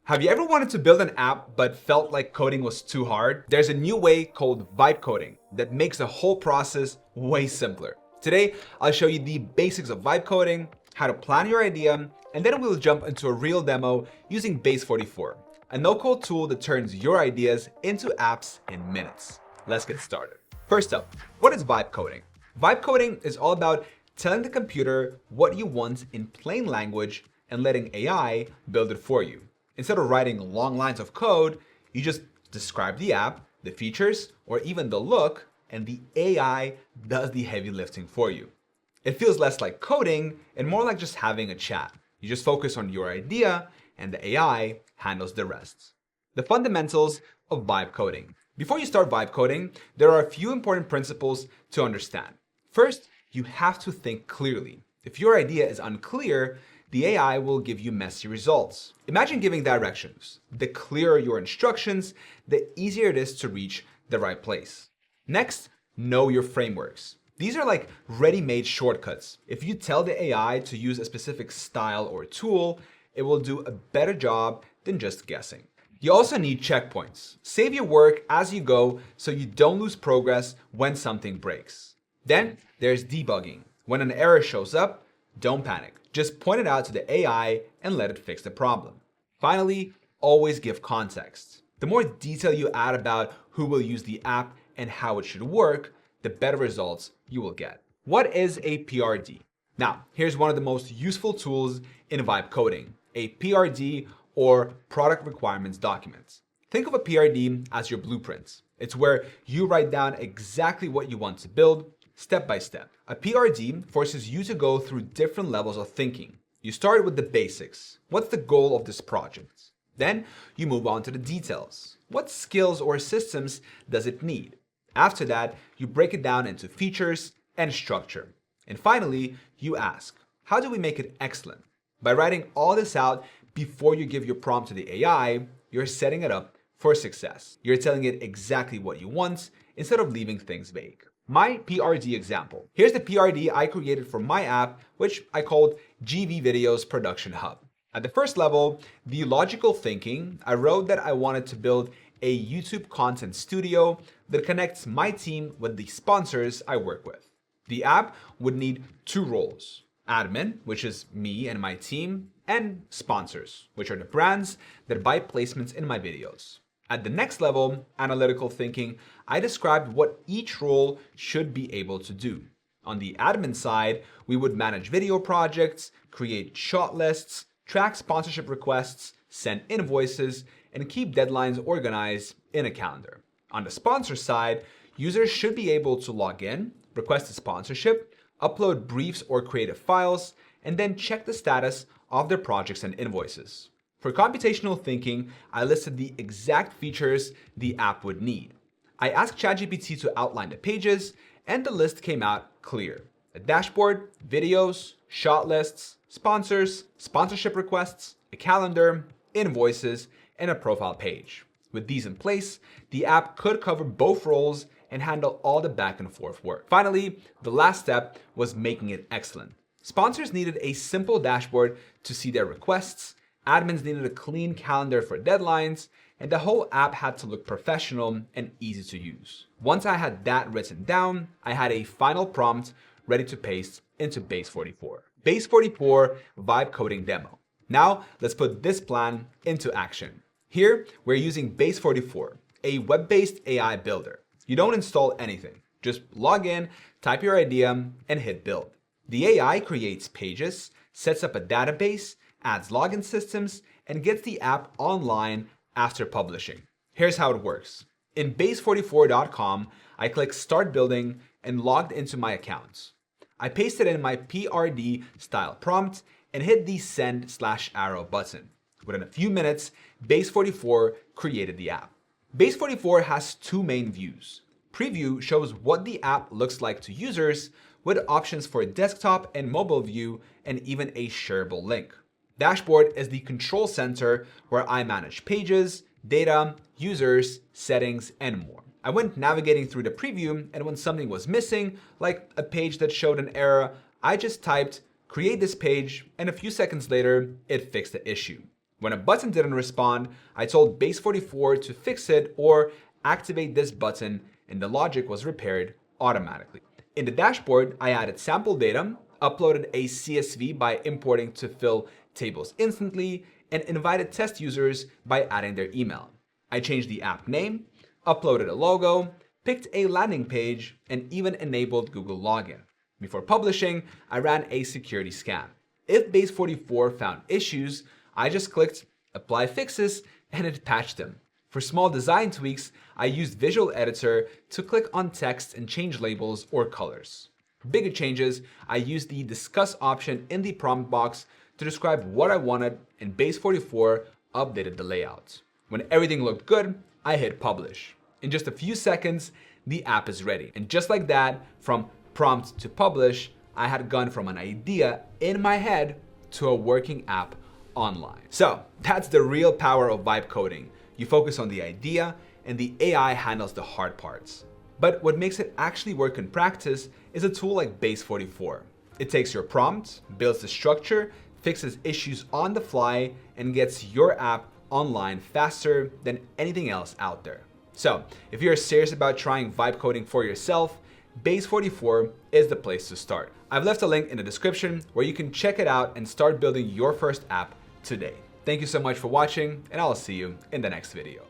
Have you ever wanted to build an app but felt like coding was too hard? There's a new way called vibe coding that makes the whole process way simpler. Today, I'll show you the basics of vibe coding, how to plan your idea, and then we'll jump into a real demo using Base44, a no-code tool that turns your ideas into apps in minutes. Let's get started. First up, what is vibe coding? Vibe coding is all about telling the computer what you want in plain language and letting AI build it for you. Instead of writing long lines of code, you just describe the app, the features, or even the look, and the AI does the heavy lifting for you. It feels less like coding and more like just having a chat. You just focus on your idea and the AI handles the rest. The fundamentals of vibe coding. Before you start vibe coding, there are a few important principles to understand. First, you have to think clearly. If your idea is unclear, the AI will give you messy results. Imagine giving directions. The clearer your instructions, the easier it is to reach the right place. Next, know your frameworks. These are like ready-made shortcuts. If you tell the AI to use a specific style or tool, it will do a better job than just guessing. You also need checkpoints. Save your work as you go so you don't lose progress when something breaks. Then there's debugging. When an error shows up, don't panic. Just point it out to the AI and let it fix the problem. Finally, always give context. The more detail you add about who will use the app and how it should work, the better results you will get. What is a PRD? Now, here's one of the most useful tools in vibe coding, a PRD or product requirements document. Think of a PRD as your blueprint. It's where you write down exactly what you want to build, step by step. A PRD forces you to go through different levels of thinking. You start with the basics. What's the goal of this project? Then you move on to the details. What skills or systems does it need? After that, you break it down into features and structure. And finally, you ask, how do we make it excellent? By writing all this out before you give your prompt to the AI, you're setting it up for success. You're telling it exactly what you want instead of leaving things vague. My PRD example. Here's the PRD I created for my app, which I called GV Videos Production Hub. At the first level, the logical thinking, I wrote that I wanted to build a YouTube content studio that connects my team with the sponsors I work with. The app would need two roles: admin, which is me and my team, and sponsors, which are the brands that buy placements in my videos. At the next level, analytical thinking, I described what each role should be able to do. On the admin side, we would manage video projects, create shot lists, track sponsorship requests, send invoices, and keep deadlines organized in a calendar. On the sponsor side, users should be able to log in, request a sponsorship, upload briefs or creative files, and then check the status of their projects and invoices. For computational thinking, I listed the exact features the app would need. I asked ChatGPT to outline the pages, and the list came out clear: a dashboard, videos, shot lists, sponsors, sponsorship requests, a calendar, invoices, and a profile page. With these in place, the app could cover both roles and handle all the back and forth work. Finally, the last step was making it excellent. Sponsors needed a simple dashboard to see their requests, admins needed a clean calendar for deadlines, and the whole app had to look professional and easy to use. Once I had that written down, I had a final prompt ready to paste into Base44. Base44 vibe coding demo. Now, let's put this plan into action. Here, we're using Base44, a web-based AI builder. You don't install anything. Just log in, type your idea, and hit build. The AI creates pages, sets up a database, adds login systems, and gets the app online after publishing. Here's how it works. In base44.com, I click Start Building and logged into my account. I pasted in my PRD style prompt and hit the send/arrow button. Within a few minutes, Base44 created the app. Base44 has two main views. Preview shows what the app looks like to users, with options for a desktop and mobile view and even a shareable link. Dashboard is the control center where I manage pages, data, users, settings, and more. I went navigating through the preview, and when something was missing, like a page that showed an error, I just typed create this page, and a few seconds later, it fixed the issue. When a button didn't respond, I told Base44 to fix it or activate this button, and the logic was repaired automatically. In the dashboard, I added sample data, uploaded a CSV by importing to fill tables instantly, and invited test users by adding their email. I changed the app name, uploaded a logo, picked a landing page, and even enabled Google Login. Before publishing, I ran a security scan. If Base44 found issues, I just clicked Apply Fixes and it patched them. For small design tweaks, I used Visual Editor to click on text and change labels or colors. For bigger changes, I used the Discuss option in the prompt box to describe what I wanted, and Base44 updated the layout. When everything looked good, I hit Publish. In just a few seconds, the app is ready. And just like that, from prompt to publish, I had gone from an idea in my head to a working app online. So that's the real power of vibe coding. You focus on the idea and the AI handles the hard parts. But what makes it actually work in practice is a tool like Base44. It takes your prompt, builds the structure, fixes issues on the fly, and gets your app online faster than anything else out there. So if you're serious about trying vibe coding for yourself, Base44 is the place to start. I've left a link in the description where you can check it out and start building your first app today. Thank you so much for watching, and I'll see you in the next video.